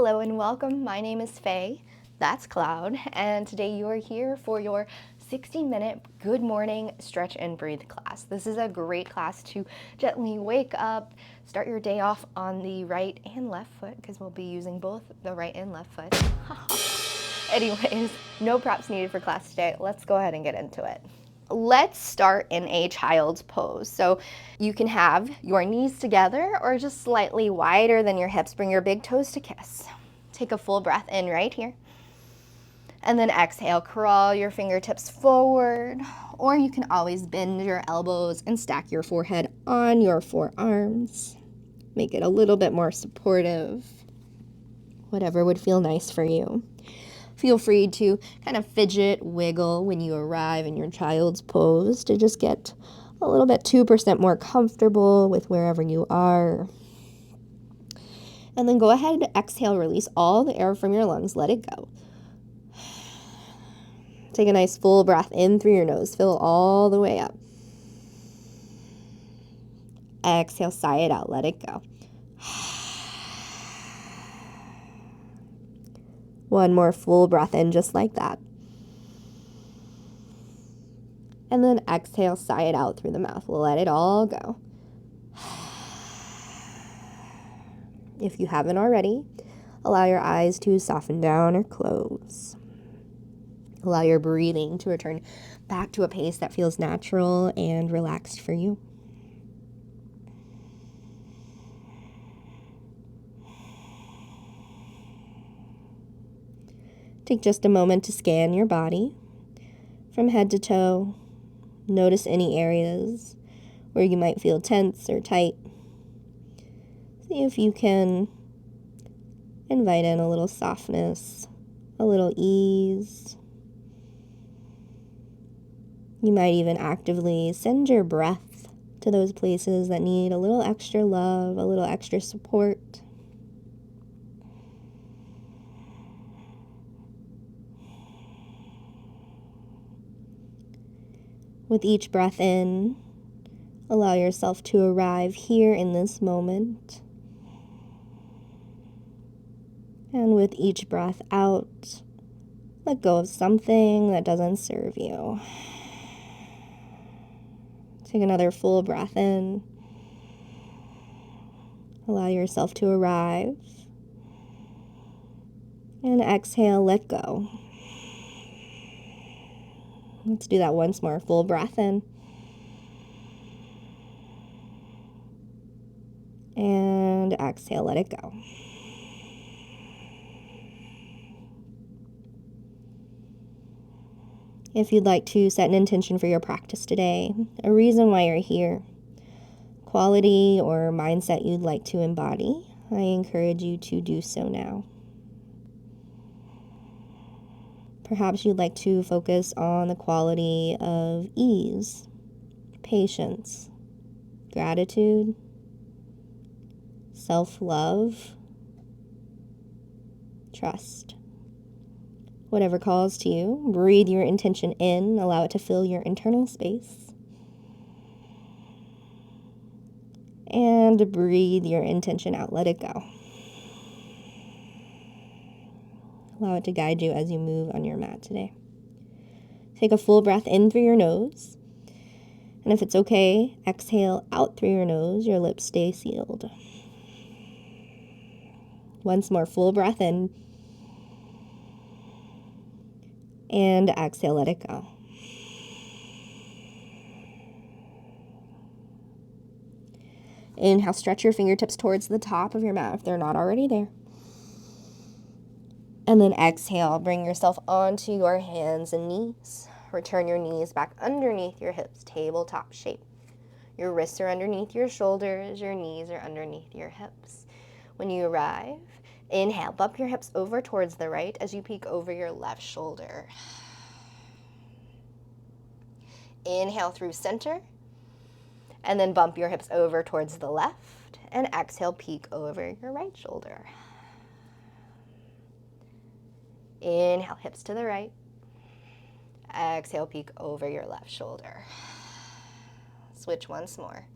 Hello and welcome. My name is Faye. That's Cloud. And today you are here for your 60-minute good morning stretch and breathe class. This is a great class to gently wake up, start your day off on the right and left foot because we'll be using both the right and left foot. Anyways, no props needed for class today. Let's go ahead and get into it. Let's start in a child's pose. So you can have your knees together or just slightly wider than your hips. Bring your big toes to kiss. Take a full breath in right here. And then exhale, crawl your fingertips forward, or you can always bend your elbows and stack your forehead on your forearms. Make it a little bit more supportive. Whatever would feel nice for you. Feel free to kind of fidget, wiggle when you arrive in your child's pose to just get a little bit 2% more comfortable with wherever you are. And then go ahead and exhale, release all the air from your lungs, let it go. Take a nice full breath in through your nose, fill all the way up. Exhale, sigh it out, let it go. One more full breath in just like that. And then exhale, sigh it out through the mouth. Let it all go. If you haven't already, allow your eyes to soften down or close. Allow your breathing to return back to a pace that feels natural and relaxed for you. Take just a moment to scan your body from head to toe. Notice any areas where you might feel tense or tight. See if you can invite in a little softness, a little ease. You might even actively send your breath to those places that need a little extra love, a little extra support. With each breath in, allow yourself to arrive here in this moment. And with each breath out, let go of something that doesn't serve you. Take another full breath in. Allow yourself to arrive. And exhale, let go. Let's do that once more. Full breath in. And exhale, let it go. If you'd like to set an intention for your practice today, a reason why you're here, quality or mindset you'd like to embody, I encourage you to do so now. Perhaps you'd like to focus on the quality of ease, patience, gratitude, self-love, trust. Whatever calls to you, breathe your intention in, allow it to fill your internal space. And breathe your intention out, let it go. Allow it to guide you as you move on your mat today. Take a full breath in through your nose. And if it's okay, exhale out through your nose, your lips stay sealed. Once more, full breath in. And exhale, let it go. Inhale, stretch your fingertips towards the top of your mat if they're not already there. And then exhale, bring yourself onto your hands and knees. Return your knees back underneath your hips, tabletop shape. Your wrists are underneath your shoulders, your knees are underneath your hips. When you arrive, inhale, bump your hips over towards the right as you peek over your left shoulder. Inhale through center, and then bump your hips over towards the left, and exhale, peek over your right shoulder. Inhale, hips to the right. Exhale, peek over your left shoulder. Switch once more.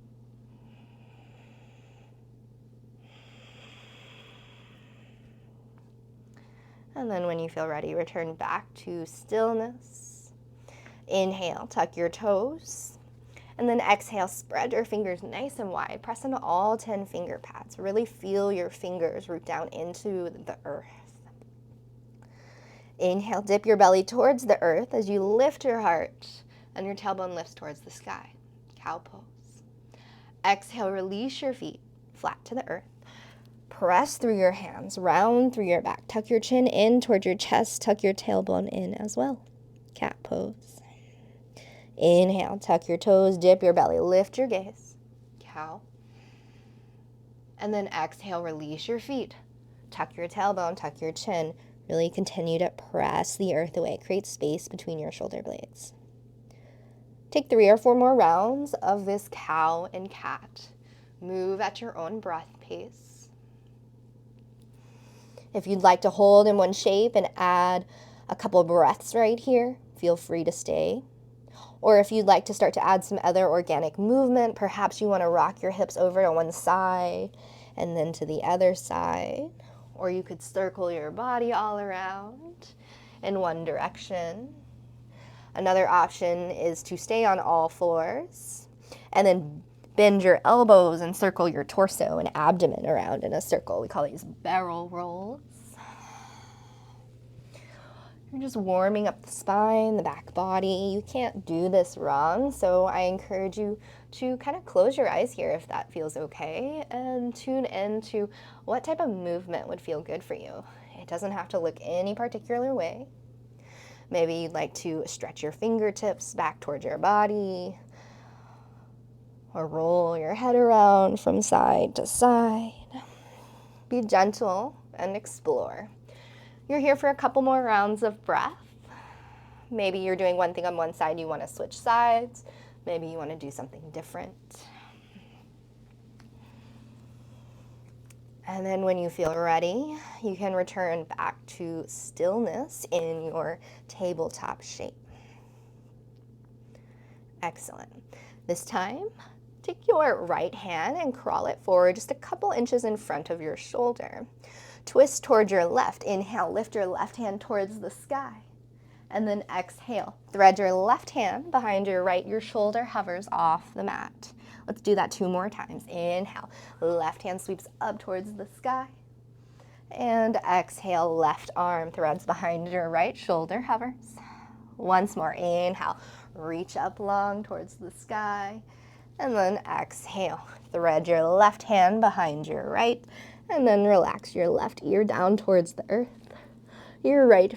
And then when you feel ready, return back to stillness. Inhale, tuck your toes. And then exhale, spread your fingers nice and wide. Press into all 10 finger pads. Really feel your fingers root down into the earth. Inhale, dip your belly towards the earth as you lift your heart and your tailbone lifts towards the sky. Cow pose. Exhale, release your feet flat to the earth. Press through your hands, round through your back. Tuck your chin in towards your chest. Tuck your tailbone in as well. Cat pose. Inhale, tuck your toes, dip your belly, lift your gaze. Cow. And then exhale, release your feet. Tuck your tailbone, tuck your chin. Really continue to press the earth away. Create space between your shoulder blades. Take 3 or 4 more rounds of this cow and cat. Move at your own breath pace. If you'd like to hold in one shape and add a couple of breaths right here, feel free to stay. Or if you'd like to start to add some other organic movement, perhaps you want to rock your hips over to one side and then to the other side. Or you could circle your body all around in one direction. Another option is to stay on all fours and then bend your elbows and circle your torso and abdomen around in a circle. We call these barrel rolls. You're just warming up the spine, the back body. You can't do this wrong, so I encourage you to kind of close your eyes here if that feels okay and tune into what type of movement would feel good for you. It doesn't have to look any particular way. Maybe you'd like to stretch your fingertips back towards your body or roll your head around from side to side. Be gentle and explore. You're here for a couple more rounds of breath. Maybe you're doing one thing on one side, you want to switch sides. Maybe you want to do something different. And then when you feel ready, you can return back to stillness in your tabletop shape. Excellent. This time, take your right hand and crawl it forward just a couple inches in front of your shoulder. Twist towards your left. Inhale, lift your left hand towards the sky. And then exhale, thread your left hand behind your right. Your shoulder hovers off the mat. Let's do that 2 more times. Inhale, left hand sweeps up towards the sky. And exhale, left arm threads behind your right shoulder, hovers. Once more, inhale, reach up long towards the sky. And then exhale, thread your left hand behind your right. And then relax your left ear down towards the earth. Your right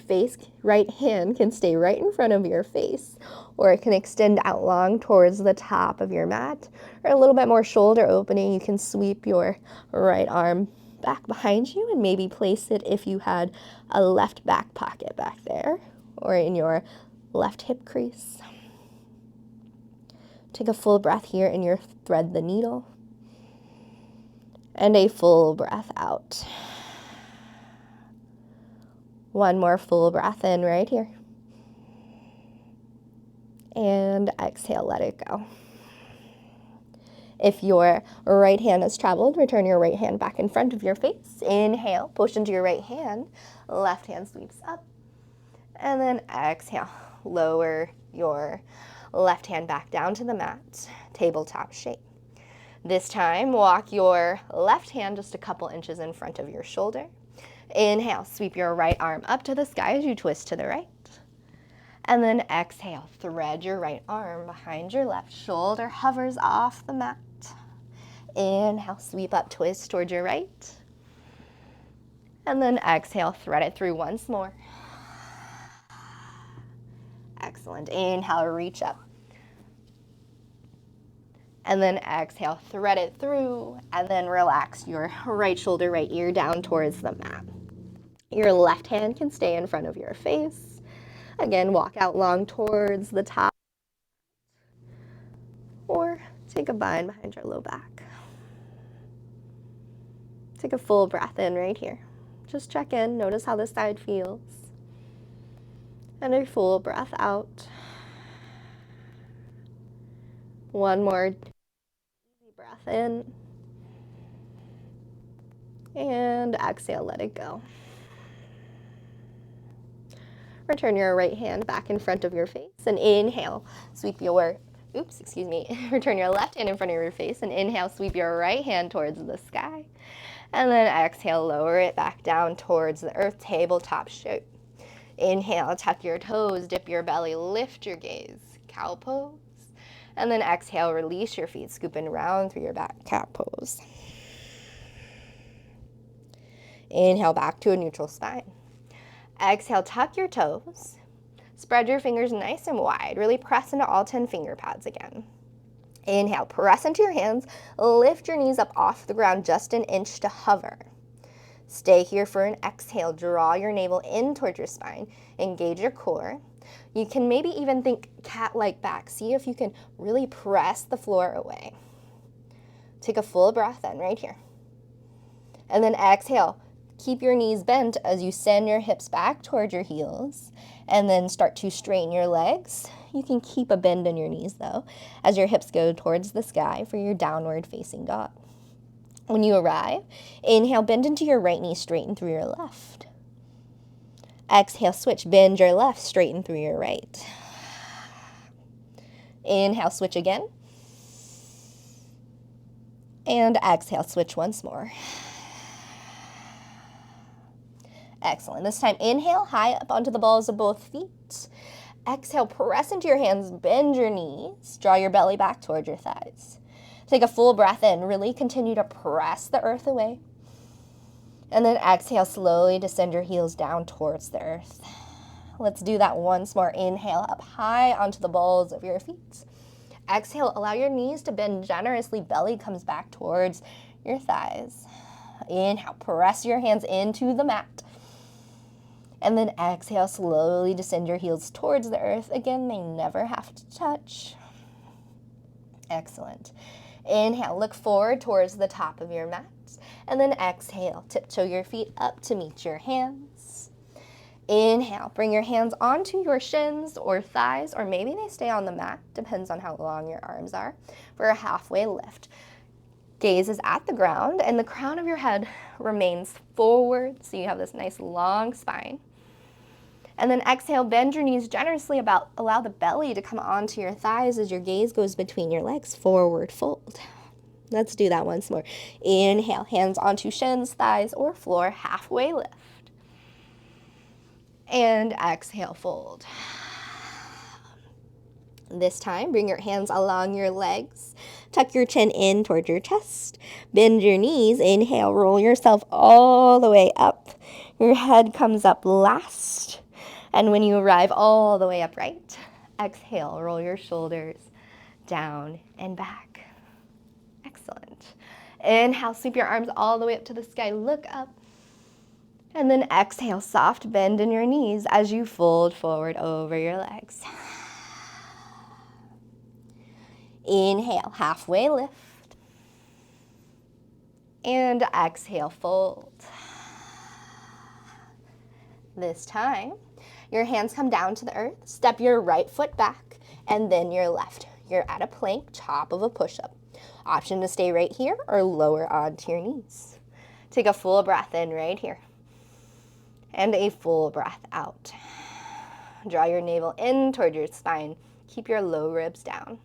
hand can stay right in front of your face, or it can extend out long towards the top of your mat, or a little bit more shoulder opening. You can sweep your right arm back behind you and maybe place it if you had a left back pocket back there, or in your left hip crease. Take a full breath here and you thread the needle. And a full breath out. One more full breath in right here. And exhale, let it go. If your right hand has traveled, return your right hand back in front of your face. Inhale, push into your right hand. Left hand sweeps up. And then exhale, lower your left hand back down to the mat, tabletop shape. This time, walk your left hand just a couple inches in front of your shoulder. Inhale, sweep your right arm up to the sky as you twist to the right. And then exhale, thread your right arm behind your left. Shoulder hovers off the mat. Inhale, sweep up, twist towards your right. And then exhale, thread it through once more. Excellent. Inhale, reach up. And then exhale, thread it through, and then relax your right shoulder, right ear down towards the mat. Your left hand can stay in front of your face. Again, walk out long towards the top, or take a bind behind your low back. Take a full breath in right here. Just check in, notice how this side feels. And a full breath out. One more easy breath in. And exhale, let it go. Return your right hand back in front of your face and inhale, sweep your, return your left hand in front of your face and inhale, sweep your right hand towards the sky. And then exhale, lower it back down towards the earth, tabletop shape. Inhale, tuck your toes, dip your belly, lift your gaze, cow pose. And then exhale, release your feet, scooping round through your back, cat pose. Inhale, back to a neutral spine. Exhale, tuck your toes. Spread your fingers nice and wide. Really press into all 10 finger pads again. Inhale, press into your hands. Lift your knees up off the ground just an inch to hover. Stay here for an exhale. Draw your navel in towards your spine. Engage your core. You can maybe even think cat-like back. See if you can really press the floor away. Take a full breath in right here. And then exhale. Keep your knees bent as you send your hips back towards your heels and then start to straighten your legs. You can keep a bend in your knees though as your hips go towards the sky for your downward facing dog. When you arrive, inhale, bend into your right knee, straighten through your left. Exhale, switch, bend your left, straighten through your right. Inhale, switch again. And exhale, switch once more. Excellent. This time, inhale, high up onto the balls of both feet. Exhale, press into your hands, bend your knees, draw your belly back towards your thighs. Take a full breath in, really continue to press the earth away. And then exhale, slowly descend your heels down towards the earth. Let's do that once more. Inhale, up high onto the balls of your feet. Exhale, allow your knees to bend generously, belly comes back towards your thighs. Inhale, press your hands into the mat. And then exhale, slowly descend your heels towards the earth. Again, they never have to touch. Excellent. Inhale, look forward towards the top of your mat. And then exhale, tiptoe your feet up to meet your hands. Inhale, bring your hands onto your shins or thighs, or maybe they stay on the mat, depends on how long your arms are, for a halfway lift. Gaze is at the ground, and the crown of your head remains forward, so you have this nice long spine. And then exhale, bend your knees generously, allow the belly to come onto your thighs as your gaze goes between your legs, forward fold. Let's do that once more. Inhale, hands onto shins, thighs, or floor, halfway lift. And exhale, fold. This time, bring your hands along your legs. Tuck your chin in toward your chest. Bend your knees. Inhale, roll yourself all the way up. Your head comes up last. And when you arrive all the way upright, exhale, roll your shoulders down and back. Excellent. Inhale, sweep your arms all the way up to the sky. Look up. And then exhale, soft bend in your knees as you fold forward over your legs. Inhale, halfway lift. And exhale, fold. This time, your hands come down to the earth. Step your right foot back and then your left. You're at a plank, top of a push-up. Option to stay right here or lower onto your knees. Take a full breath in right here. And a full breath out. Draw your navel in toward your spine. Keep your low ribs down.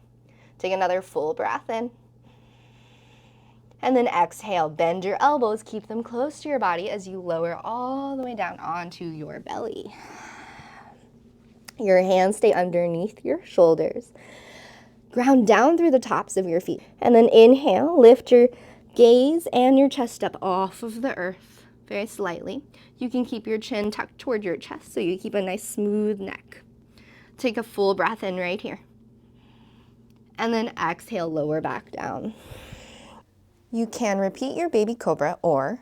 Take another full breath in. And then exhale, bend your elbows, keep them close to your body as you lower all the way down onto your belly. Your hands stay underneath your shoulders. Ground down through the tops of your feet. And then inhale, lift your gaze and your chest up off of the earth very slightly. You can keep your chin tucked toward your chest so you keep a nice smooth neck. Take a full breath in right here. And then exhale, lower back down. You can repeat your baby cobra or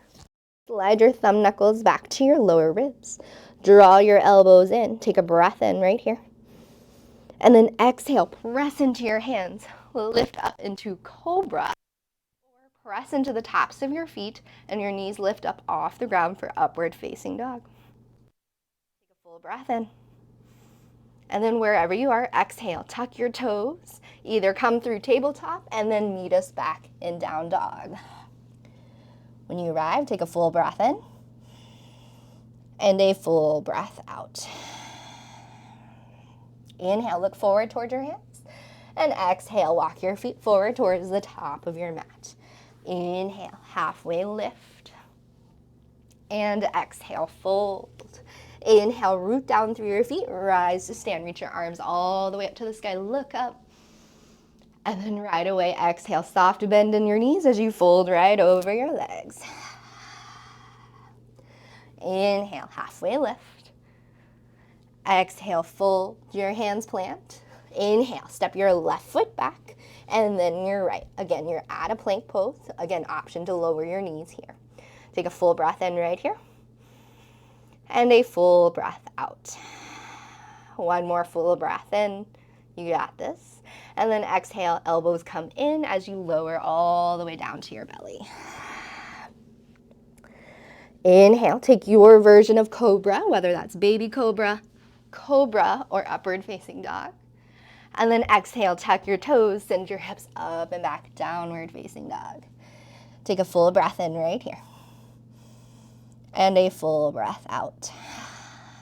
slide your thumb knuckles back to your lower ribs. Draw your elbows in. Take a breath in right here. And then exhale, press into your hands. Lift up into cobra. Or press into the tops of your feet and your knees lift up off the ground for upward facing dog. Take a full breath in. And then wherever you are, exhale, tuck your toes, either come through tabletop and then meet us back in down dog. When you arrive, take a full breath in and a full breath out. Inhale, look forward towards your hands. And exhale, walk your feet forward towards the top of your mat. Inhale, halfway lift. And exhale, fold. Inhale, root down through your feet, rise to stand. Reach your arms all the way up to the sky, look up. And then right away, exhale, soft bend in your knees as you fold right over your legs. Inhale, halfway lift. Exhale, fold your hands, plant. Inhale, step your left foot back, and then your right. Again, you're at a plank pose. Again, option to lower your knees here. Take a full breath in right here. And a full breath out. One more full breath in. You got this. And then exhale, elbows come in as you lower all the way down to your belly. Inhale, take your version of cobra, whether that's baby cobra, cobra, or upward facing dog. And then exhale, tuck your toes, send your hips up and back, downward facing dog. Take a full breath in right here. And a full breath out.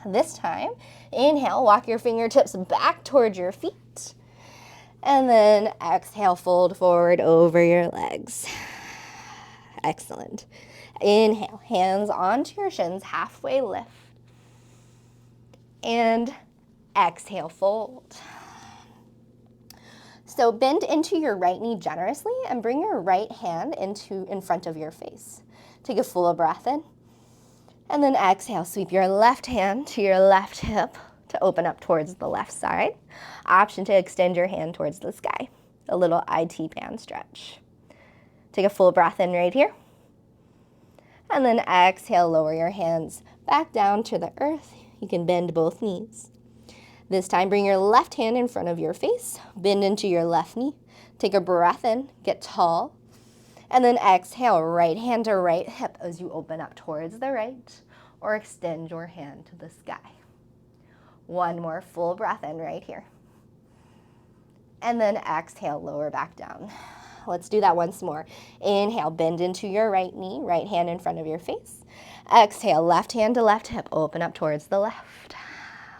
This time, inhale, walk your fingertips back towards your feet. And then exhale, fold forward over your legs. Excellent. Inhale, hands onto your shins, halfway lift. And exhale, fold. So bend into your right knee generously and bring your right hand in front of your face. Take a full breath in. And then exhale, sweep your left hand to your left hip to open up towards the left side. Option to extend your hand towards the sky. A little IT band stretch. Take a full breath in right here. And then exhale, lower your hands back down to the earth. You can bend both knees. This time, bring your left hand in front of your face. Bend into your left knee. Take a breath in, get tall. And then exhale, right hand to right hip as you open up towards the right, or extend your hand to the sky. One more full breath in right here. And then exhale, lower back down. Let's do that once more. Inhale, bend into your right knee, right hand in front of your face. Exhale, left hand to left hip, open up towards the left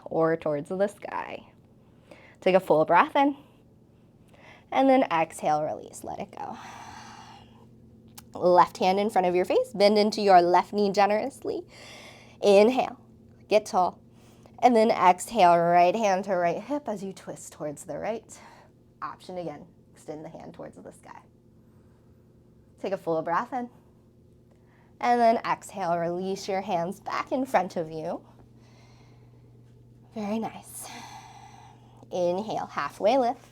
or towards the sky. Take a full breath in. And then exhale, release, let it go. Left hand in front of your face, bend into your left knee generously. Inhale, get tall. And then exhale, right hand to right hip as you twist towards the right. Option again, extend the hand towards the sky. Take a full breath in. And then exhale, release your hands back in front of you. Very nice. Inhale, halfway lift.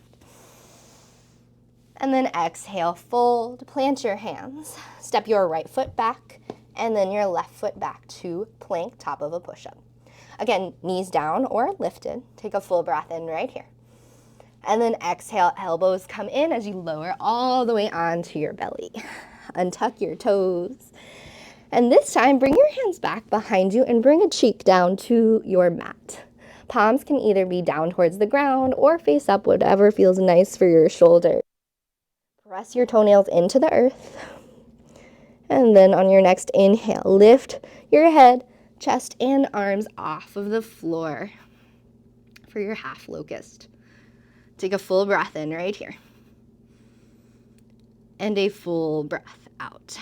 And then exhale, fold, plant your hands. Step your right foot back, and then your left foot back to plank, top of a push-up. Again, knees down or lifted. Take a full breath in right here. And then exhale, elbows come in as you lower all the way onto your belly. Untuck your toes. And this time, bring your hands back behind you and bring a cheek down to your mat. Palms can either be down towards the ground or face up, whatever feels nice for your shoulder. Press your toenails into the earth. And then on your next inhale, lift your head, chest, and arms off of the floor for your half locust. Take a full breath in right here. And a full breath out.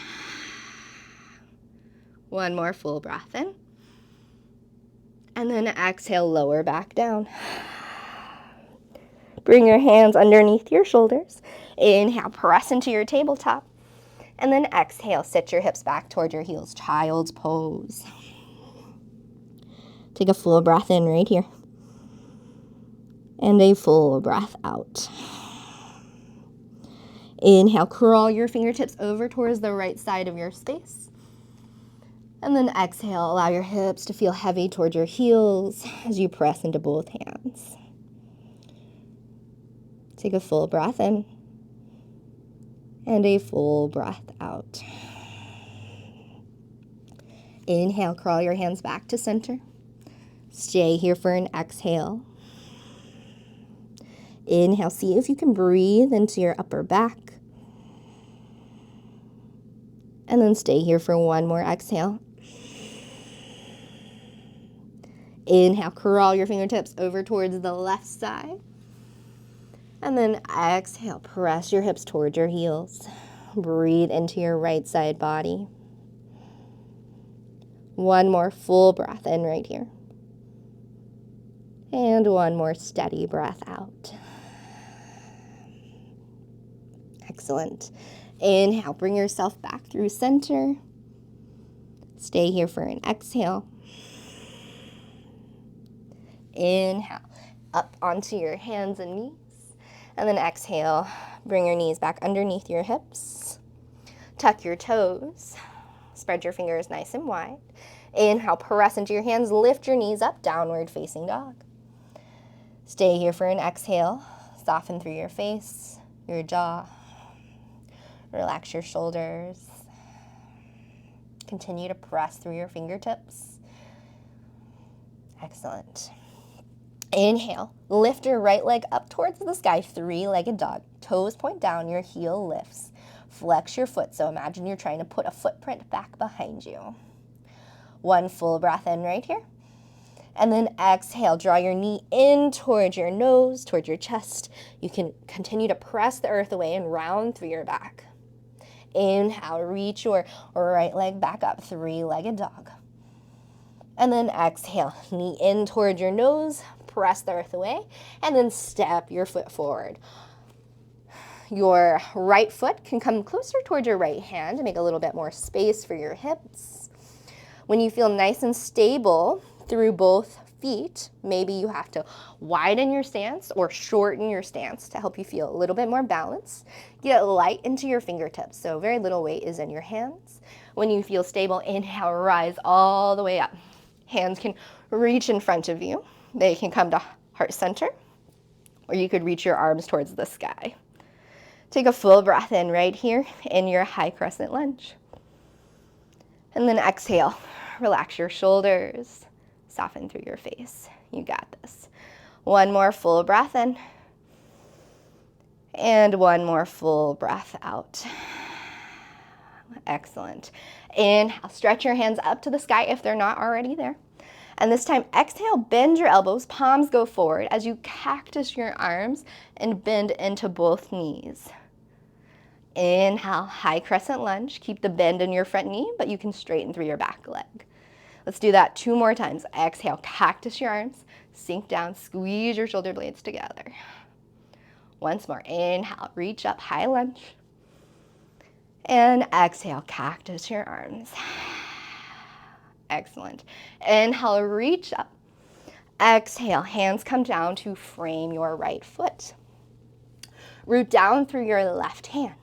One more full breath in. And then exhale, lower back down. Bring your hands underneath your shoulders. Inhale, press into your tabletop. And then exhale, sit your hips back toward your heels, child's pose. Take a full breath in right here. And a full breath out. Inhale, crawl your fingertips over towards the right side of your space. And then exhale, allow your hips to feel heavy toward your heels as you press into both hands. Take a full breath in. And a full breath out. Inhale, crawl your hands back to center. Stay here for an exhale. Inhale, see if you can breathe into your upper back. And then stay here for one more exhale. Inhale, crawl your fingertips over towards the left side. And then exhale, press your hips towards your heels. Breathe into your right side body. One more full breath in right here. And one more steady breath out. Excellent. Inhale, bring yourself back through center. Stay here for an exhale. Inhale, up onto your hands and knees. And then exhale, bring your knees back underneath your hips. Tuck your toes. Spread your fingers nice and wide. Inhale, press into your hands. Lift your knees up, downward facing dog. Stay here for an exhale. Soften through your face, your jaw. Relax your shoulders. Continue to press through your fingertips. Excellent. Inhale, lift your right leg up towards the sky, three-legged dog. Toes point down, your heel lifts. Flex your foot, so imagine you're trying to put a footprint back behind you. One full breath in right here. And then exhale, draw your knee in towards your nose, towards your chest. You can continue to press the earth away and round through your back. Inhale, reach your right leg back up, three-legged dog. And then exhale, knee in towards your nose, press the earth away, and then step your foot forward. Your right foot can come closer towards your right hand to make a little bit more space for your hips. When you feel nice and stable through both feet, maybe you have to widen your stance or shorten your stance to help you feel a little bit more balanced. Get light into your fingertips, so very little weight is in your hands. When you feel stable, inhale, rise all the way up. Hands can reach in front of you. They can come to heart center, or you could reach your arms towards the sky. Take a full breath in right here in your high crescent lunge. And then exhale, relax your shoulders, soften through your face. You got this. One more full breath in, and one more full breath out. Excellent. Inhale, stretch your hands up to the sky if they're not already there. And this time, exhale, bend your elbows, palms go forward as you cactus your arms and bend into both knees. Inhale, high crescent lunge. Keep the bend in your front knee, but you can straighten through your back leg. Let's do that 2 more times. Exhale, cactus your arms, sink down, squeeze your shoulder blades together. Once more, inhale, reach up, high lunge. And exhale, cactus your arms. Excellent. Inhale, reach up. Exhale, hands come down to frame your right foot. Root down through your left hand.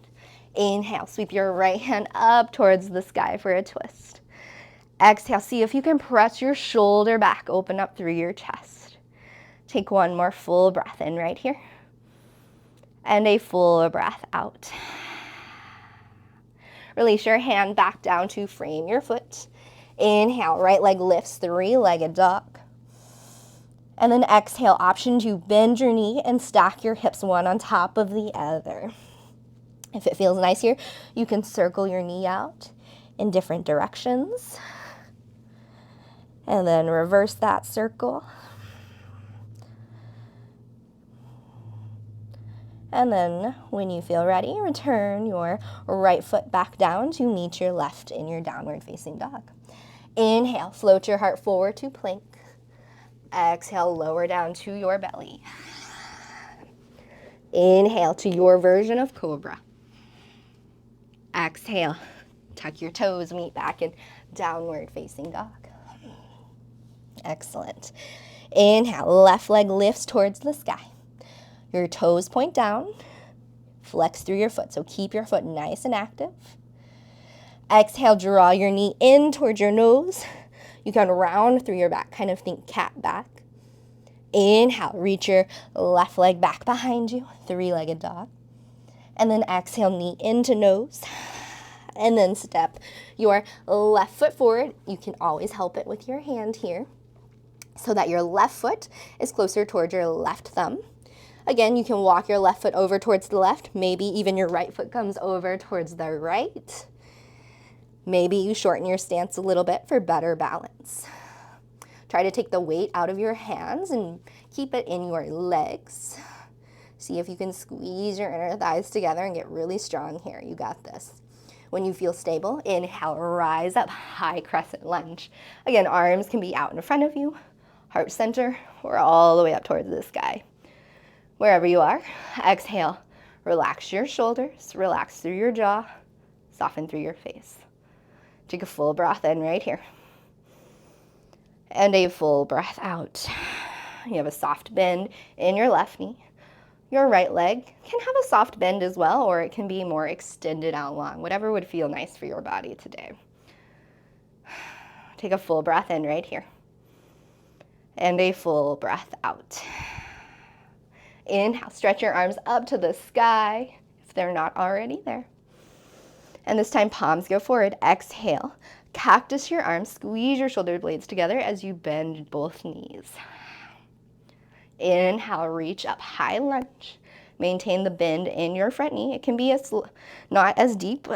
Inhale, sweep your right hand up towards the sky for a twist. Exhale, see if you can press your shoulder back, open up through your chest. Take one more full breath in right here. And a full breath out. Release your hand back down to frame your foot. Inhale, right leg lifts, three-legged dog. And then exhale, option to bend your knee and stack your hips one on top of the other. If it feels nice here, you can circle your knee out in different directions. And then reverse that circle. And then when you feel ready, return your right foot back down to meet your left in your downward facing dog. Inhale, float your heart forward to plank. Exhale, lower down to your belly. Inhale to your version of cobra. Exhale, tuck your toes, meet back in downward facing dog. Excellent. Inhale, left leg lifts towards the sky. Your toes point down, flex through your foot, so keep your foot nice and active. Exhale, draw your knee in towards your nose. You can round through your back, kind of think cat back. Inhale, reach your left leg back behind you, three-legged dog. And then exhale, knee into nose. And then step your left foot forward. You can always help it with your hand here so that your left foot is closer towards your left thumb. Again, you can walk your left foot over towards the left. Maybe even your right foot comes over towards the right. Maybe you shorten your stance a little bit for better balance. Try to take the weight out of your hands and keep it in your legs. See if you can squeeze your inner thighs together and get really strong here. You got this. When you feel stable, inhale, rise up, high crescent lunge. Again, arms can be out in front of you, heart center, or all the way up towards the sky. Wherever you are, exhale, relax your shoulders, relax through your jaw, soften through your face. Take a full breath in right here. And a full breath out. You have a soft bend in your left knee. Your right leg can have a soft bend as well, or it can be more extended out long, whatever would feel nice for your body today. Take a full breath in right here. And a full breath out. Inhale, stretch your arms up to the sky if they're not already there. And this time, palms go forward. Exhale, cactus your arms, squeeze your shoulder blades together as you bend both knees. Inhale, reach up, high lunge. Maintain the bend in your front knee. It can be not as deep.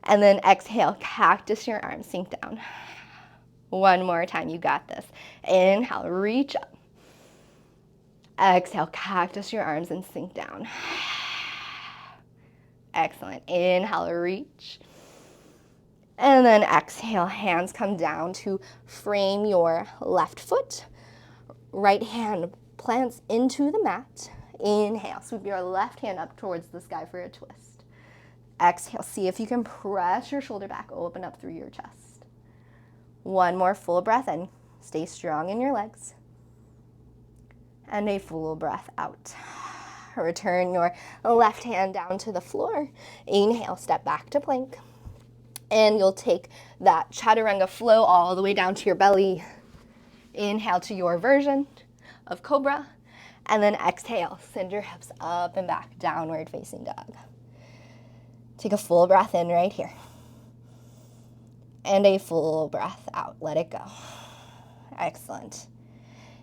And then exhale, cactus your arms, sink down. One more time, you got this. Inhale, reach up. Exhale, cactus your arms and sink down. Excellent. Inhale, reach. And then exhale, hands come down to frame your left foot. Right hand plants into the mat. Inhale, sweep your left hand up towards the sky for a twist. Exhale, see if you can press your shoulder back, open up through your chest. One more full breath in. Stay strong in your legs. And a full breath out. Return your left hand down to the floor. Inhale, step back to plank. And you'll take that chaturanga flow all the way down to your belly. Inhale to your version of cobra. And then exhale, send your hips up and back, downward facing dog. Take a full breath in right here. And a full breath out. Let it go. Excellent.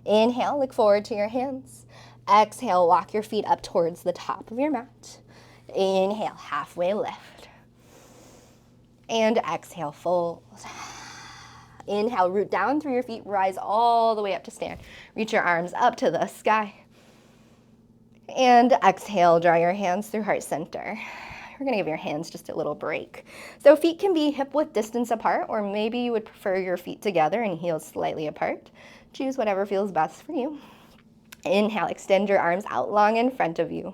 Inhale, look forward to your hands. Exhale, walk your feet up towards the top of your mat. Inhale, halfway lift. And exhale, fold. Inhale, root down through your feet, rise all the way up to stand. Reach your arms up to the sky. And exhale, draw your hands through heart center. We're gonna give your hands just a little break. So feet can be hip-width distance apart, or maybe you would prefer your feet together and heels slightly apart. Choose whatever feels best for you. Inhale, extend your arms out long in front of you.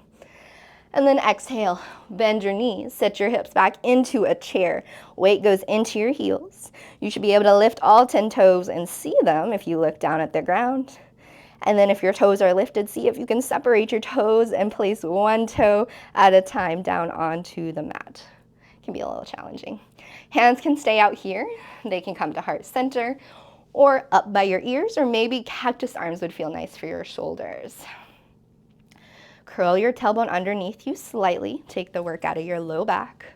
And then exhale, bend your knees, set your hips back into a chair. Weight goes into your heels. You should be able to lift all 10 toes and see them if you look down at the ground. And then if your toes are lifted, see if you can separate your toes and place one toe at a time down onto the mat. It can be a little challenging. Hands can stay out here. They can come to heart center or up by your ears, or maybe cactus arms would feel nice for your shoulders. Curl your tailbone underneath you slightly. Take the work out of your low back.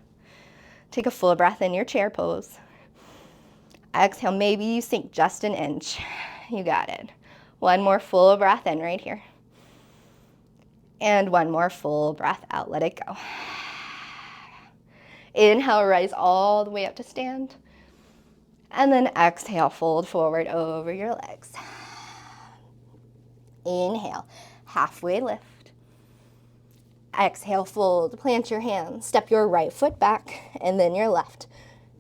Take a full breath in your chair pose. Exhale, maybe you sink just an inch. You got it. One more full breath in right here. And one more full breath out. Let it go. Inhale, rise all the way up to stand. And then exhale, fold forward over your legs. Inhale, halfway lift. Exhale, fold, plant your hands, step your right foot back, and then your left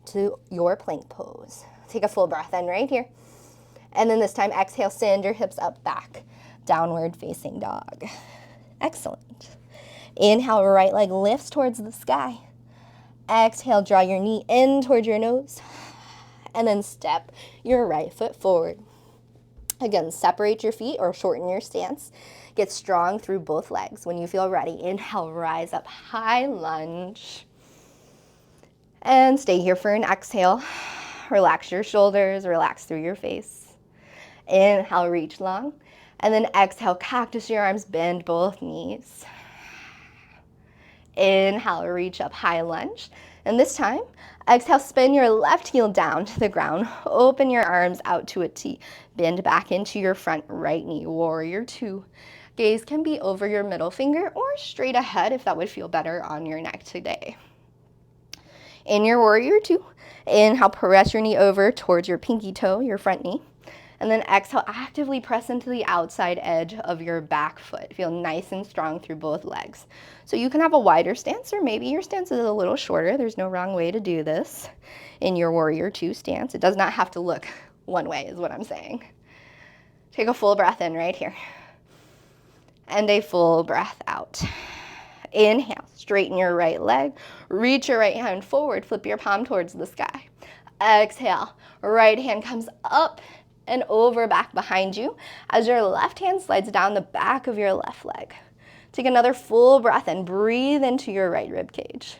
to your plank pose. Take a full breath in right here. And then this time, exhale, send your hips up back, downward facing dog. Excellent. Inhale, right leg lifts towards the sky. Exhale, draw your knee in towards your nose. And then step your right foot forward. Again, separate your feet or shorten your stance. Get strong through both legs. When you feel ready, inhale, rise up, high lunge. And stay here for an exhale. Relax your shoulders, relax through your face. Inhale, reach long. And then exhale, cactus your arms, bend both knees. Inhale, reach up, high lunge. And this time, exhale, spin your left heel down to the ground. Open your arms out to a T. Bend back into your front right knee, warrior two. Gaze can be over your middle finger or straight ahead if that would feel better on your neck today. In your warrior two, Inhale, press your knee over towards your pinky toe, your front knee. And then exhale, actively press into the outside edge of your back foot. Feel nice and strong through both legs. So you can have a wider stance, or maybe your stance is a little shorter. There's no wrong way to do this in your warrior two stance. It does not have to look one way, is what I'm saying. Take a full breath in right here. And a full breath out. Inhale, straighten your right leg, reach your right hand forward, flip your palm towards the sky. Exhale, right hand comes up and over back behind you as your left hand slides down the back of your left leg. Take another full breath and breathe into your right rib cage.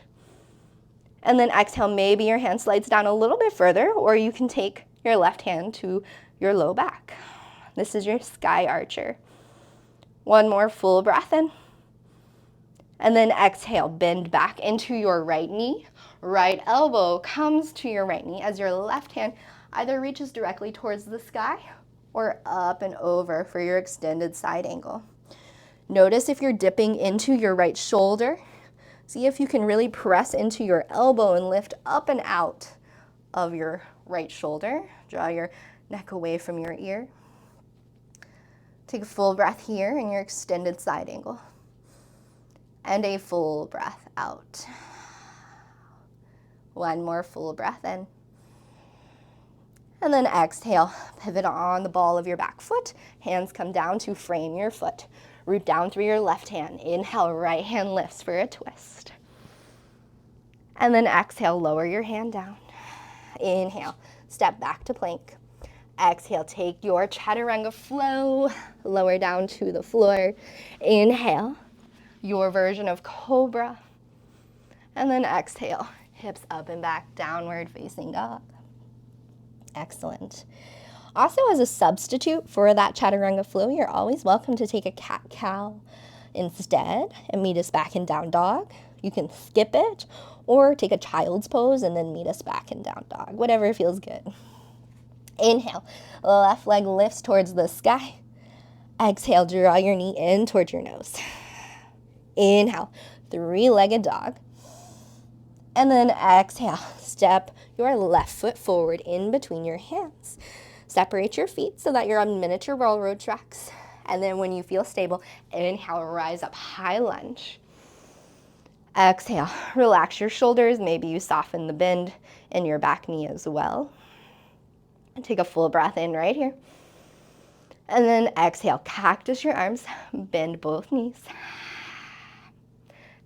And then exhale, maybe your hand slides down a little bit further, or you can take your left hand to your low back. This is your sky archer. One more full breath in. And then exhale, bend back into your right knee. Right elbow comes to your right knee as your left hand either reaches directly towards the sky or up and over for your extended side angle. Notice if you're dipping into your right shoulder. See if you can really press into your elbow and lift up and out of your right shoulder. Draw your neck away from your ear. Take a full breath here in your extended side angle. And a full breath out. One more full breath in. And then exhale, pivot on the ball of your back foot. Hands come down to frame your foot. Root down through your left hand. Inhale, right hand lifts for a twist. And then exhale, lower your hand down. Inhale, step back to plank. Exhale, take your chaturanga flow, lower down to the floor. Inhale, your version of cobra. And then exhale, hips up and back, downward facing dog. Excellent. Also, as a substitute for that chaturanga flow, you're always welcome to take a cat-cow instead and meet us back in down dog. You can skip it or take a child's pose and then meet us back in down dog, whatever feels good. Inhale, left leg lifts towards the sky. Exhale, draw your knee in towards your nose. Inhale, three-legged dog. And then exhale, step your left foot forward in between your hands. Separate your feet so that you're on miniature railroad tracks. And then when you feel stable, inhale, rise up, high lunge. Exhale, relax your shoulders. Maybe you soften the bend in your back knee as well. Take a full breath in right here. And then exhale, cactus your arms, bend both knees.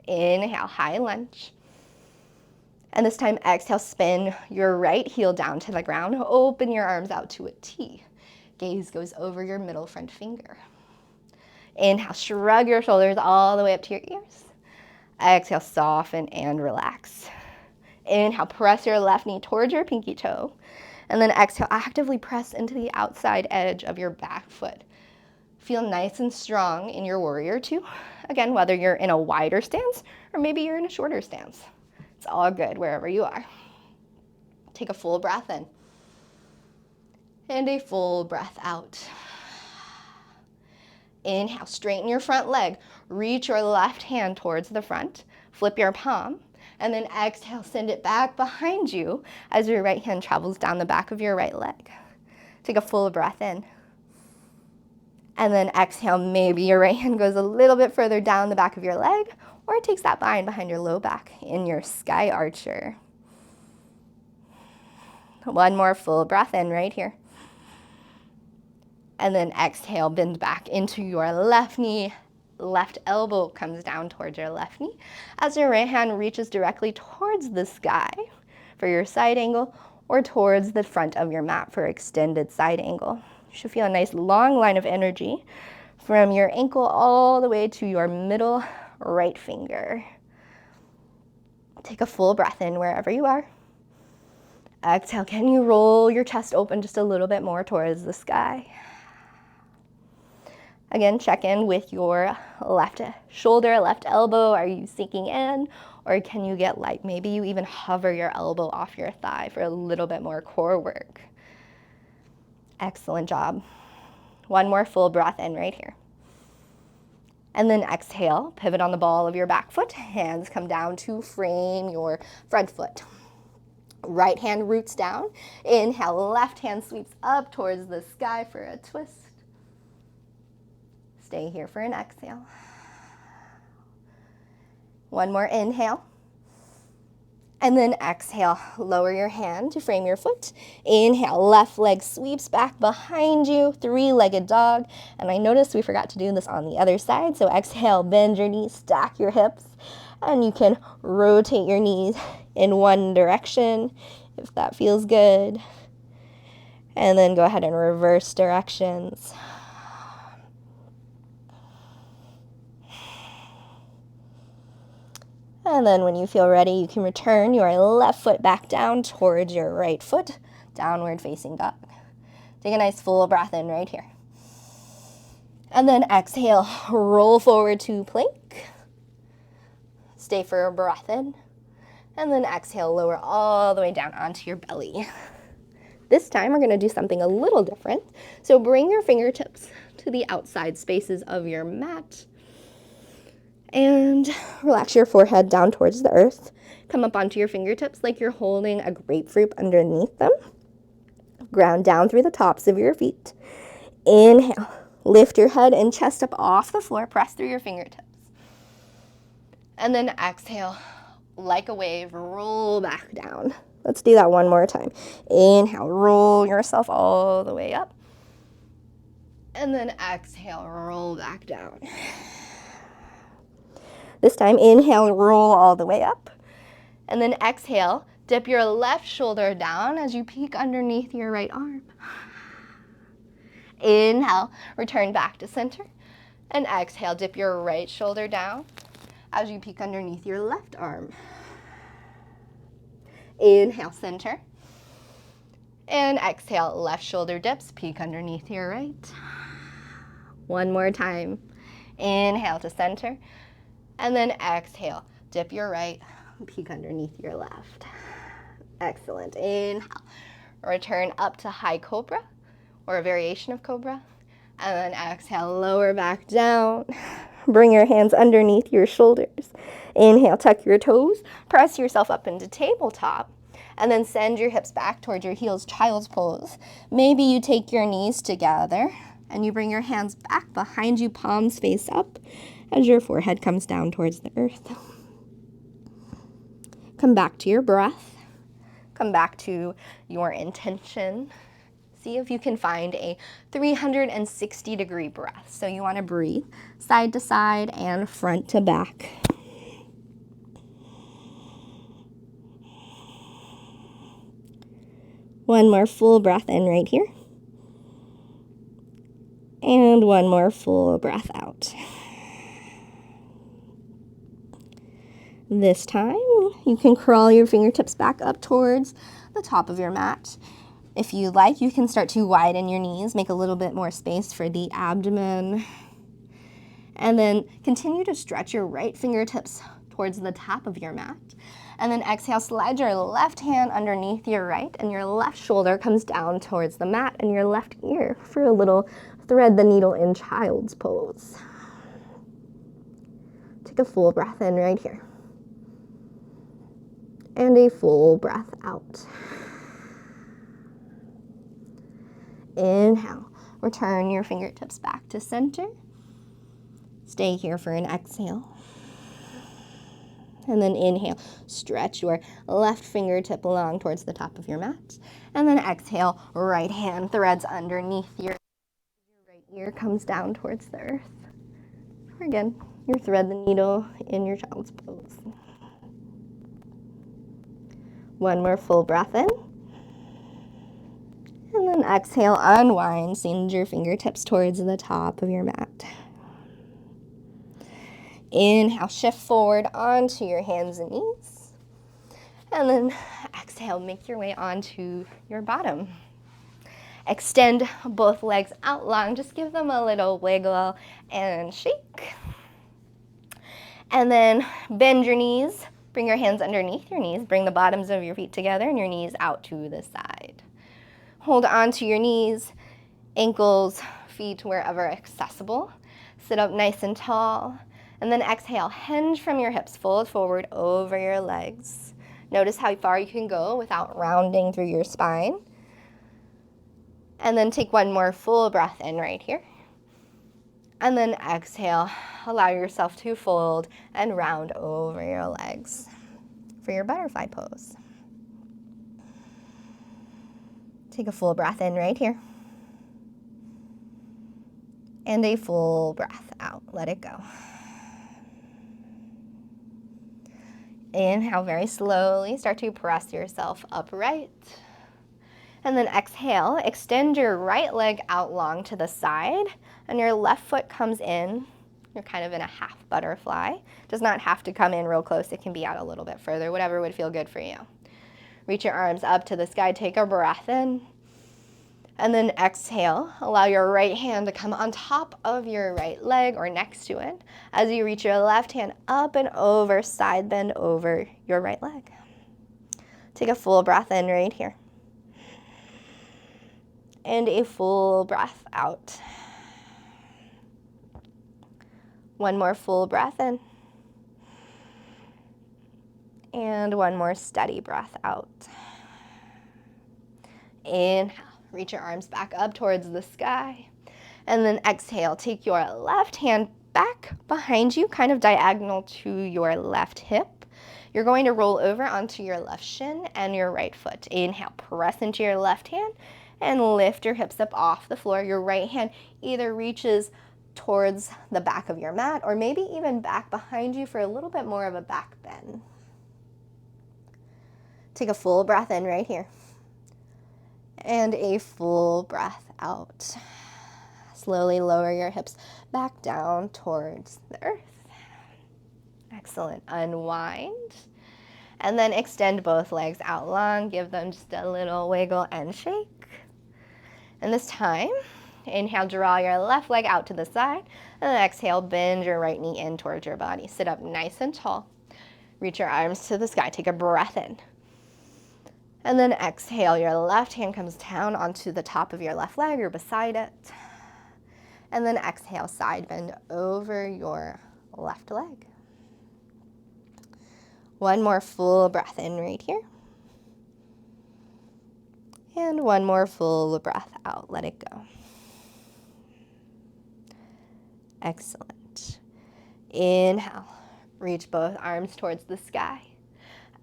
Inhale, high lunge. And this time, exhale, spin your right heel down to the ground. Open your arms out to a T. Gaze goes over your middle front finger. Inhale, shrug your shoulders all the way up to your ears. Exhale, soften and relax. Inhale, press your left knee towards your pinky toe. And then exhale, actively press into the outside edge of your back foot. Feel nice and strong in your warrior two. Again, whether you're in a wider stance or maybe you're in a shorter stance. It's all good wherever you are. Take a full breath in. And a full breath out. Inhale, straighten your front leg. Reach your left hand towards the front. Flip your palm. And then exhale, send it back behind you as your right hand travels down the back of your right leg. Take a full breath in. And then exhale, maybe your right hand goes a little bit further down the back of your leg, or it takes that bind behind your low back in your sky archer. One more full breath in right here. And then exhale, bend back into your left knee. Left elbow comes down towards your left knee as your right hand reaches directly towards the sky for your side angle or towards the front of your mat for extended side angle. You should feel a nice long line of energy from your ankle all the way to your middle right finger. Take a full breath in wherever you are. Exhale, can you roll your chest open just a little bit more towards the sky? Again, check in with your left shoulder, left elbow. Are you sinking in? Or can you get light? Maybe you even hover your elbow off your thigh for a little bit more core work. Excellent job. One more full breath in right here. And then exhale, pivot on the ball of your back foot. Hands come down to frame your front foot. Right hand roots down. Inhale, left hand sweeps up towards the sky for a twist. Stay here for an exhale. One more inhale. And then exhale, lower your hand to frame your foot. Inhale, left leg sweeps back behind you, three-legged dog. And I noticed we forgot to do this on the other side. So exhale, bend your knees, stack your hips, and you can rotate your knees in one direction if that feels good. And then go ahead and reverse directions. And then when you feel ready, you can return your left foot back down towards your right foot, downward facing dog. Take a nice full breath in right here. And then exhale, roll forward to plank. Stay for a breath in. And then exhale, lower all the way down onto your belly. This time we're going to do something a little different. So bring your fingertips to the outside spaces of your mat. And relax your forehead down towards the earth. Come up onto your fingertips like you're holding a grapefruit underneath them. Ground down through the tops of your feet. Inhale. Lift your head and chest up off the floor. Press through your fingertips. And then exhale, like a wave, roll back down. Let's do that one more time. Inhale, roll yourself all the way up. And then exhale, roll back down. This time, inhale, roll all the way up. And then exhale, dip your left shoulder down as you peek underneath your right arm. Inhale, return back to center. And exhale, dip your right shoulder down as you peek underneath your left arm. Inhale, center. And exhale, left shoulder dips, peek underneath your right. One more time. Inhale to center. And then exhale, dip your right, peek underneath your left. Excellent. Inhale. Return up to high cobra or a variation of cobra. And then exhale, lower back down. Bring your hands underneath your shoulders. Inhale, tuck your toes. Press yourself up into tabletop. And then send your hips back towards your heels, child's pose. Maybe you take your knees together and you bring your hands back behind you, palms face up, as your forehead comes down towards the earth. Come back to your breath. Come back to your intention. See if you can find a 360-degree breath. So you want to breathe side to side and front to back. One more full breath in right here. And one more full breath out. This time, you can crawl your fingertips back up towards the top of your mat. If you like, you can start to widen your knees, make a little bit more space for the abdomen. And then continue to stretch your right fingertips towards the top of your mat. And then exhale, slide your left hand underneath your right, and your left shoulder comes down towards the mat and your left ear for a little thread the needle in child's pose. Take a full breath in right here. And a full breath out. Inhale. Return your fingertips back to center. Stay here for an exhale. And then inhale. Stretch your left fingertip along towards the top of your mat. And then exhale. Right hand threads underneath your right ear, comes down towards the earth. Or again, you thread the needle in your child's pose. One more full breath in. And then exhale, unwind, send your fingertips towards the top of your mat. Inhale, shift forward onto your hands and knees. And then exhale, make your way onto your bottom. Extend both legs out long, just give them a little wiggle and shake. And then bend your knees. Bring your hands underneath your knees. Bring the bottoms of your feet together and your knees out to the side. Hold on to your knees, ankles, feet wherever accessible. Sit up nice and tall. And then exhale, hinge from your hips, fold forward over your legs. Notice how far you can go without rounding through your spine. And then take one more full breath in right here. And then exhale, allow yourself to fold and round over your legs for your butterfly pose. Take a full breath in right here. And a full breath out. Let it go. Inhale very slowly. Start to press yourself upright. And then exhale, extend your right leg out long to the side, and your left foot comes in. You're kind of in a half butterfly. Does not have to come in real close. It can be out a little bit further, whatever would feel good for you. Reach your arms up to the sky. Take a breath in. And then exhale, allow your right hand to come on top of your right leg or next to it as you reach your left hand up and over, side bend over your right leg. Take a full breath in right here. And a full breath out. One more full breath in. And one more steady breath out. Inhale. Reach your arms back up towards the sky. And then exhale, take your left hand back behind you, kind of diagonal to your left hip. You're going to roll over onto your left shin and your right foot. Inhale, press into your left hand and lift your hips up off the floor. Your right hand either reaches towards the back of your mat or maybe even back behind you for a little bit more of a back bend. Take a full breath in right here. And a full breath out. Slowly lower your hips back down towards the earth. Excellent. Unwind. And then extend both legs out long. Give them just a little wiggle and shake. And this time, inhale, draw your left leg out to the side. And then exhale, bend your right knee in towards your body. Sit up nice and tall. Reach your arms to the sky. Take a breath in. And then exhale, your left hand comes down onto the top of your left leg or beside it. And then exhale, side bend over your left leg. One more full breath in right here. And one more full breath out. Let it go. Excellent. Inhale, reach both arms towards the sky.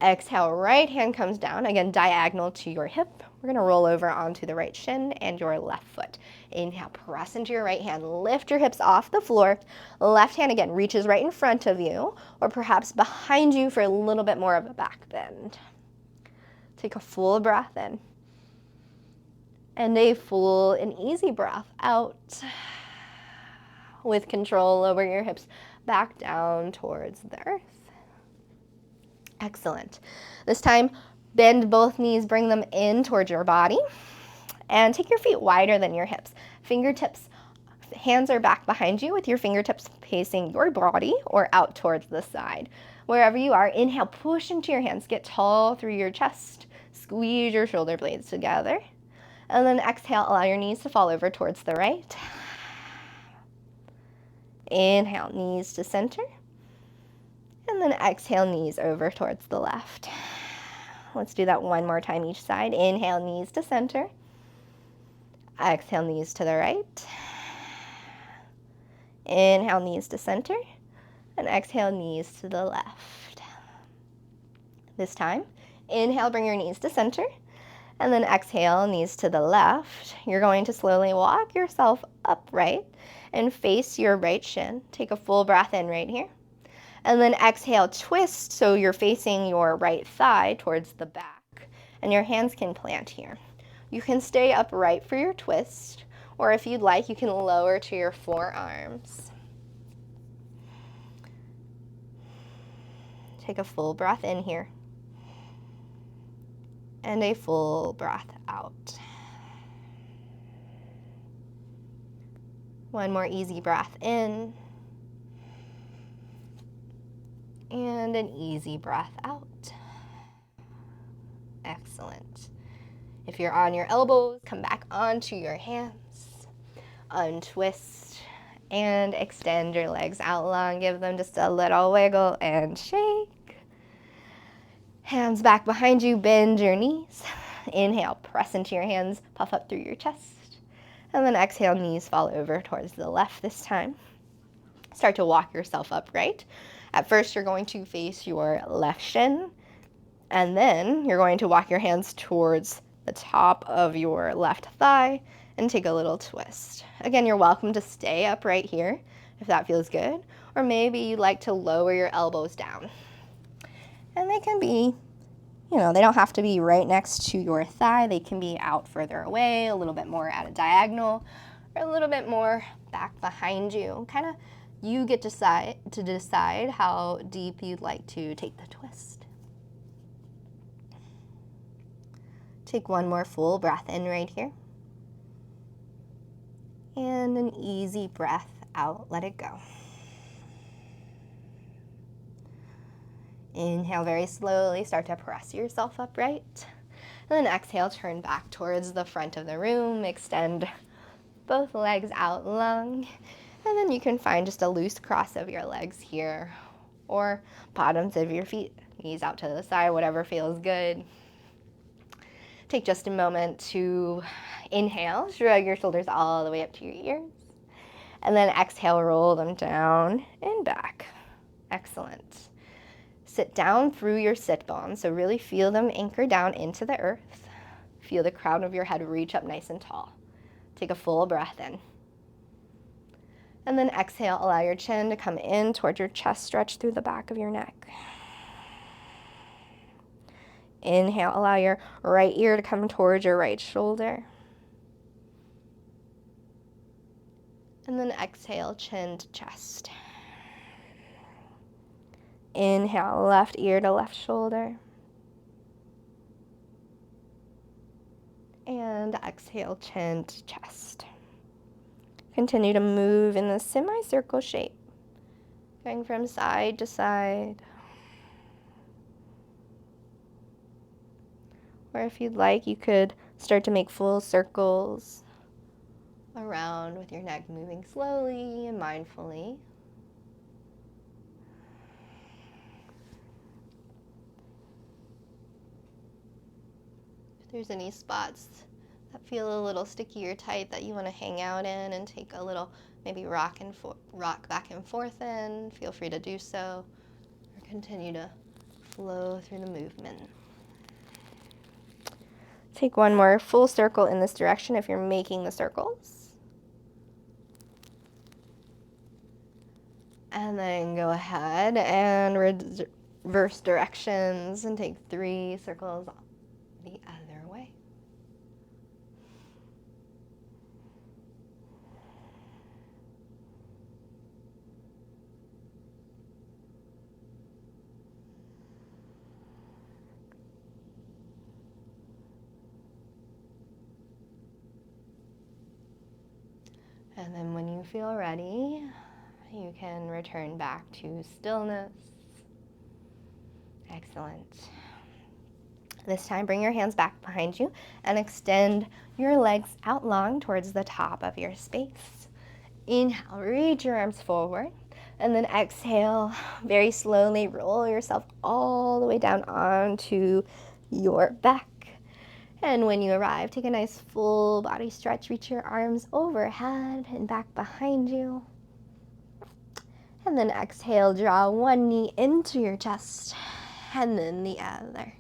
Exhale, right hand comes down, again, diagonal to your hip. We're gonna roll over onto the right shin and your left foot. Inhale, press into your right hand, lift your hips off the floor. Left hand, again, reaches right in front of you, or perhaps behind you for a little bit more of a back bend. Take a full breath in. And a full and easy breath out. With control, lower your hips back down towards the earth. Excellent. This time, bend both knees, bring them in towards your body, and take your feet wider than your hips. Fingertips, hands are back behind you with your fingertips facing your body or out towards the side. Wherever you are, inhale, push into your hands, get tall through your chest, squeeze your shoulder blades together, and then exhale, allow your knees to fall over towards the right. Inhale, knees to center. And then exhale, knees over towards the left. Let's do that one more time each side. Inhale, knees to center. Exhale, knees to the right. Inhale, knees to center. And exhale, knees to the left. This time, inhale, bring your knees to center. And then exhale, knees to the left. You're going to slowly walk yourself upright and face your right shin. Take a full breath in right here. And then exhale, twist so you're facing your right thigh towards the back. And your hands can plant here. You can stay upright for your twist, or if you'd like, you can lower to your forearms. Take a full breath in here. And a full breath out. One more easy breath in. And an easy breath out. Excellent. If you're on your elbows, come back onto your hands. Untwist and extend your legs out long. Give them just a little wiggle and shake. Hands back behind you, bend your knees. Inhale, press into your hands, puff up through your chest. And then exhale, knees fall over towards the left this time. Start to walk yourself upright. At first, you're going to face your left shin, and then you're going to walk your hands towards the top of your left thigh and take a little twist. Again, you're welcome to stay upright here if that feels good, or maybe you'd like to lower your elbows down. And they can be, they don't have to be right next to your thigh. They can be out further away, a little bit more at a diagonal, or a little bit more back behind you. Kind of, you get to decide how deep you'd like to take the twist. Take one more full breath in right here. And an easy breath out, let it go. Inhale very slowly, start to press yourself upright. And then exhale, turn back towards the front of the room, extend both legs out long. And then you can find just a loose cross of your legs here, or bottoms of your feet, knees out to the side, whatever feels good. Take just a moment to inhale, shrug your shoulders all the way up to your ears. And then exhale, roll them down and back. Excellent. Sit down through your sit bones, so really feel them anchor down into the earth. Feel the crown of your head reach up nice and tall. Take a full breath in. And then exhale, allow your chin to come in towards your chest, stretch through the back of your neck. Inhale, allow your right ear to come towards your right shoulder. And then exhale, chin to chest. Inhale, left ear to left shoulder. And exhale, chin to chest. Continue to move in the semicircle shape, going from side to side. Or if you'd like, you could start to make full circles around with your neck moving slowly and mindfully. If there's any spots that feel a little sticky or tight that you want to hang out in and take a little, maybe rock back and forth in, feel free to do so, or continue to flow through the movement. Take one more full circle in this direction if you're making the circles. And then go ahead and reverse directions and take 3 circles the other way. And then when you feel ready, you can return back to stillness. Excellent. This time, bring your hands back behind you and extend your legs out long towards the top of your space. Inhale, reach your arms forward, and then exhale, very slowly roll yourself all the way down onto your back. And when you arrive, take a nice full body stretch. Reach your arms overhead and back behind you. And then exhale, draw one knee into your chest and then the other.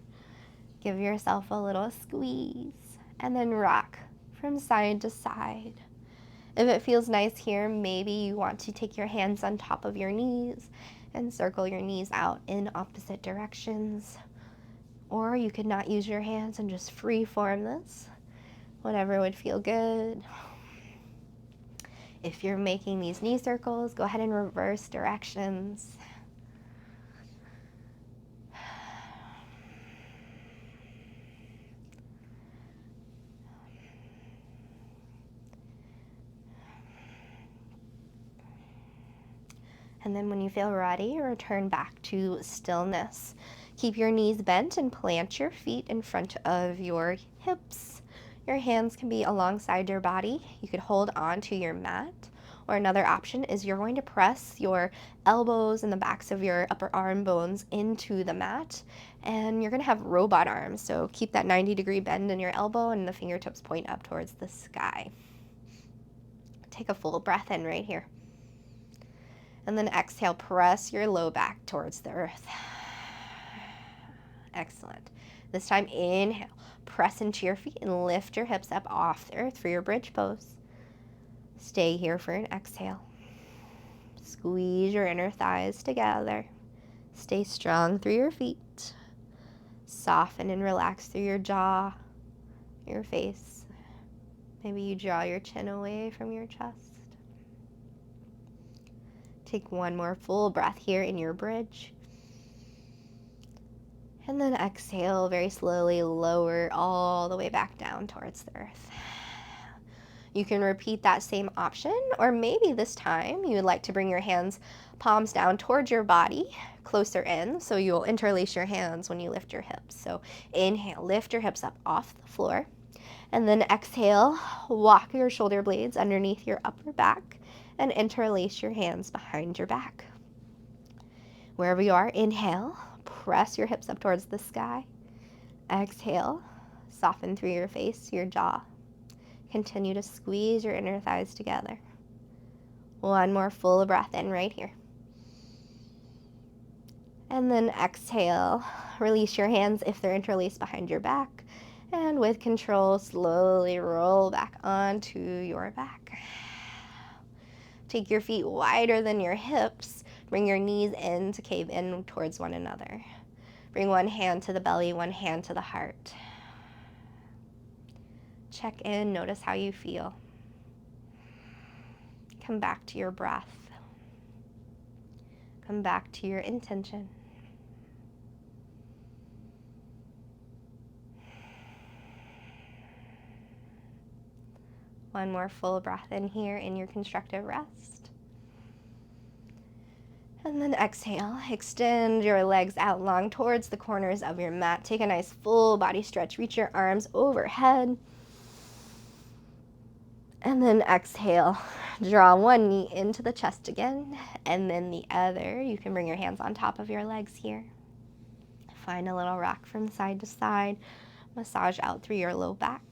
Give yourself a little squeeze and then rock from side to side. If it feels nice here, maybe you want to take your hands on top of your knees and circle your knees out in opposite directions. Or you could not use your hands and just free form this, whatever would feel good. If you're making these knee circles, go ahead and reverse directions. And then when you feel ready, return back to stillness. Keep your knees bent and plant your feet in front of your hips. Your hands can be alongside your body. You could hold on to your mat, Or another option is you're going to press your elbows and the backs of your upper arm bones into the mat, and you're going to have robot arms. So keep that 90-degree bend in your elbow and the fingertips point up towards the sky. Take a full breath in right here. And then exhale, press your low back towards the earth. Excellent. This time, inhale, press into your feet and lift your hips up off the earth for your bridge pose. Stay here for an exhale. Squeeze your inner thighs together. Stay strong through your feet. Soften and relax through your jaw, your face. Maybe you draw your chin away from your chest. Take one more full breath here in your bridge. And then exhale, very slowly lower all the way back down towards the earth. You can repeat that same option, or maybe this time you would like to bring your hands, palms down towards your body, closer in, so you'll interlace your hands when you lift your hips. So inhale, lift your hips up off the floor, and then exhale, walk your shoulder blades underneath your upper back, and interlace your hands behind your back. Wherever you are, inhale, press your hips up towards the sky. Exhale, soften through your face, your jaw. Continue to squeeze your inner thighs together. One more full breath in right here. And then exhale, release your hands if they're interlaced behind your back. And with control, slowly roll back onto your back. Take your feet wider than your hips. Bring your knees in to cave in towards one another. Bring one hand to the belly, one hand to the heart. Check in, notice how you feel. Come back to your breath. Come back to your intention. One more full breath in here in your constructive rest. And then exhale, extend your legs out long towards the corners of your mat. Take a nice full body stretch. Reach your arms overhead. And then exhale, draw one knee into the chest again, and then the other. You can bring your hands on top of your legs here. Find a little rock from side to side. Massage out through your low back.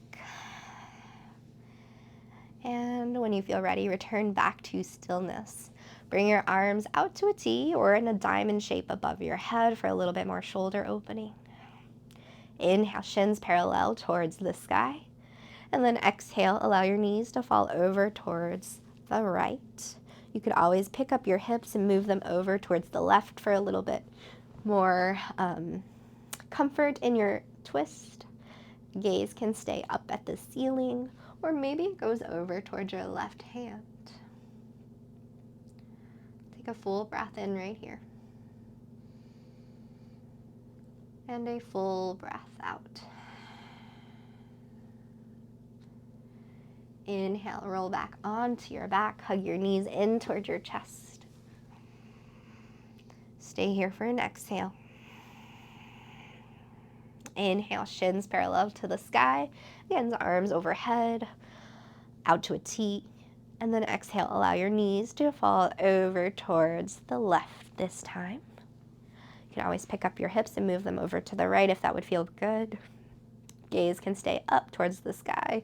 And when you feel ready, return back to stillness. Bring your arms out to a T or in a diamond shape above your head for a little bit more shoulder opening. Inhale, shins parallel towards the sky. And then exhale, allow your knees to fall over towards the right. You could always pick up your hips and move them over towards the left for a little bit more comfort in your twist. Gaze can stay up at the ceiling, or maybe it goes over towards your left hand. Take a full breath in right here. And a full breath out. Inhale, roll back onto your back, hug your knees in towards your chest. Stay here for an exhale. Inhale, shins parallel to the sky. Again, arms overhead, out to a T. And then exhale, allow your knees to fall over towards the left this time. You can always pick up your hips and move them over to the right if that would feel good. Gaze can stay up towards the sky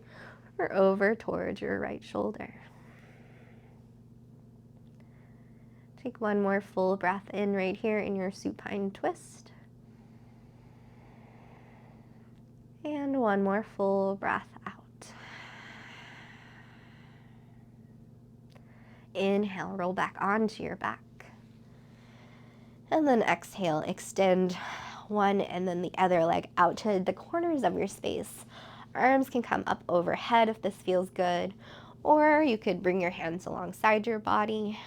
or over towards your right shoulder. Take one more full breath in right here in your supine twist. And one more full breath out. Inhale, roll back onto your back. And then exhale, extend one and then the other leg out to the corners of your space. Arms can come up overhead if this feels good, or you could bring your hands alongside your body.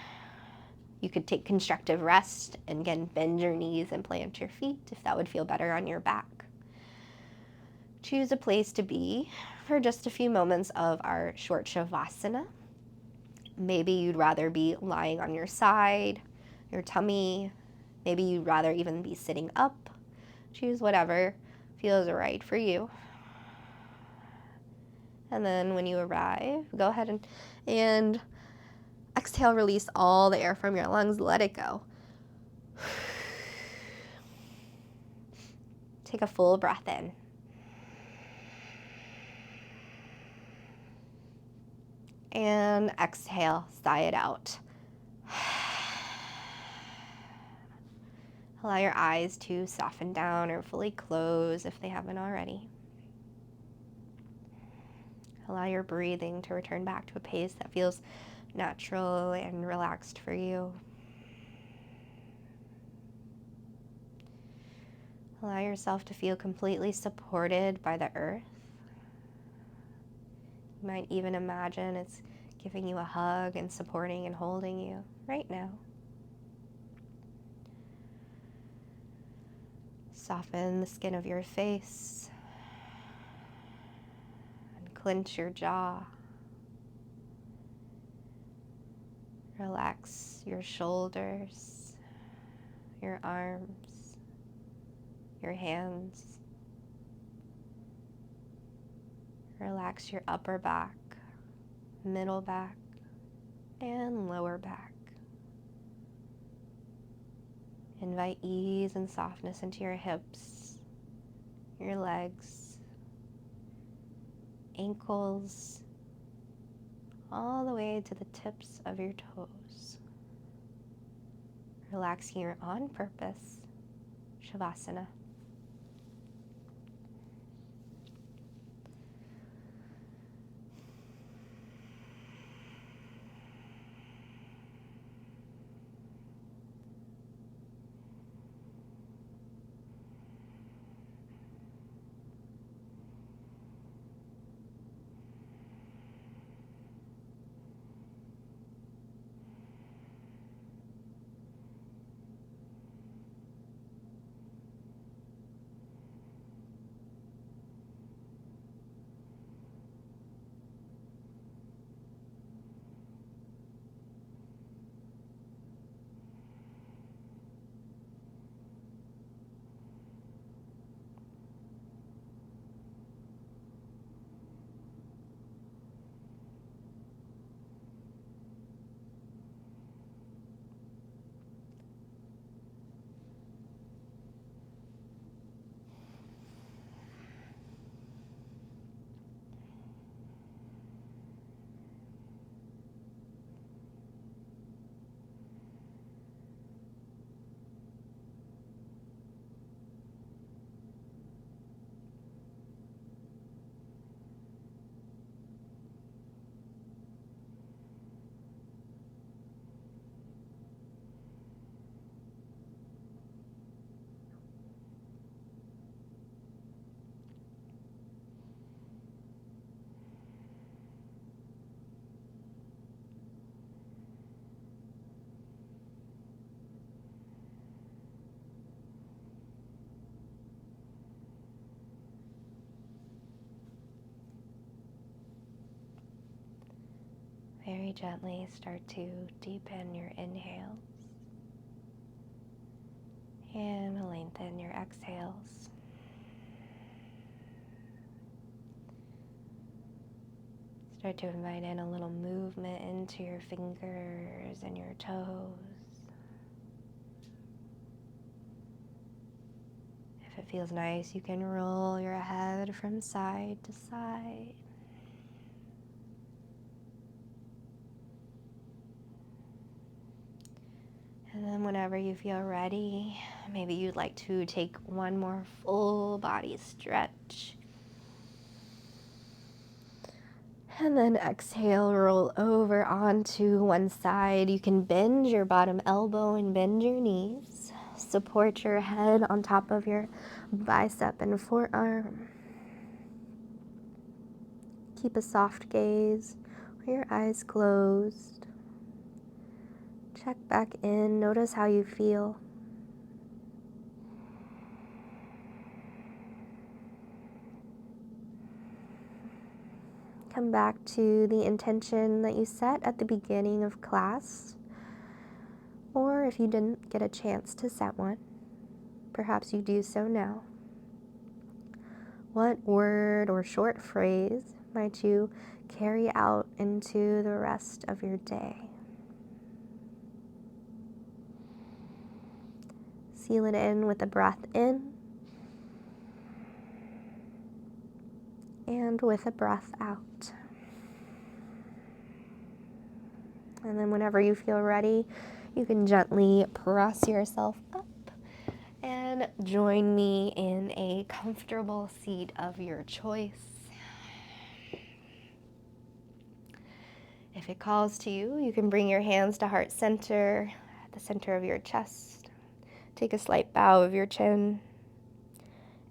You could take constructive rest and again bend your knees and plant your feet if that would feel better on your back. Choose a place to be for just a few moments of our short shavasana. Maybe you'd rather be lying on your side, your tummy. Maybe you'd rather even be sitting up. Choose whatever feels right for you. And then when you arrive, go ahead and Exhale, release all the air from your lungs. Let it go. Take a full breath in. And exhale, sigh it out. Allow your eyes to soften down or fully close if they haven't already. Allow your breathing to return back to a pace that feels natural and relaxed for you. Allow yourself to feel completely supported by the earth. You might even imagine it's giving you a hug and supporting and holding you right now. Soften the skin of your face and clench your jaw. Relax your shoulders, your arms, your hands. Relax your upper back, middle back, and lower back. Invite ease and softness into your hips, your legs, ankles, all the way to the tips of your toes. Relax here on purpose, Shavasana. Very gently start to deepen your inhales and lengthen your exhales. Start to invite in a little movement into your fingers and your toes. If it feels nice, you can roll your head from side to side. And then whenever you feel ready, maybe you'd like to take one more full body stretch. And then exhale, roll over onto one side. You can bend your bottom elbow and bend your knees. Support your head on top of your bicep and forearm. Keep a soft gaze with your eyes closed. Check back in, notice how you feel. Come back to the intention that you set at the beginning of class, or if you didn't get a chance to set one, perhaps you do so now. What word or short phrase might you carry out into the rest of your day? Seal it in with a breath in and with a breath out. And then whenever you feel ready, you can gently press yourself up and join me in a comfortable seat of your choice. If it calls to you, you can bring your hands to heart center, at the center of your chest. Take a slight bow of your chin.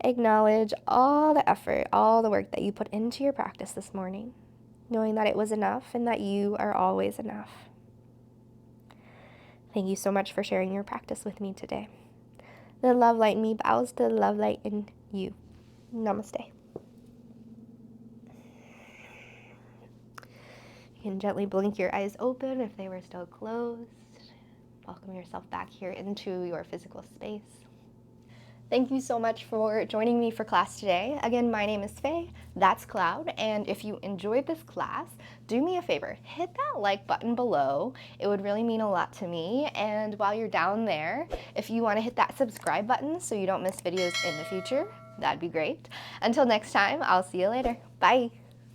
Acknowledge all the effort, all the work that you put into your practice this morning, knowing that it was enough and that you are always enough. Thank you so much for sharing your practice with me today. The love light in me bows to the love light in you. Namaste. You can gently blink your eyes open if they were still closed. Welcome yourself back here into your physical space. Thank you so much for joining me for class today. Again, my name is Faye, that's Cloud, and if you enjoyed this class, do me a favor, hit that like button below. It would really mean a lot to me, and while you're down there, if you want to hit that subscribe button so you don't miss videos in the future, that'd be great. Until next time, I'll see you later. Bye.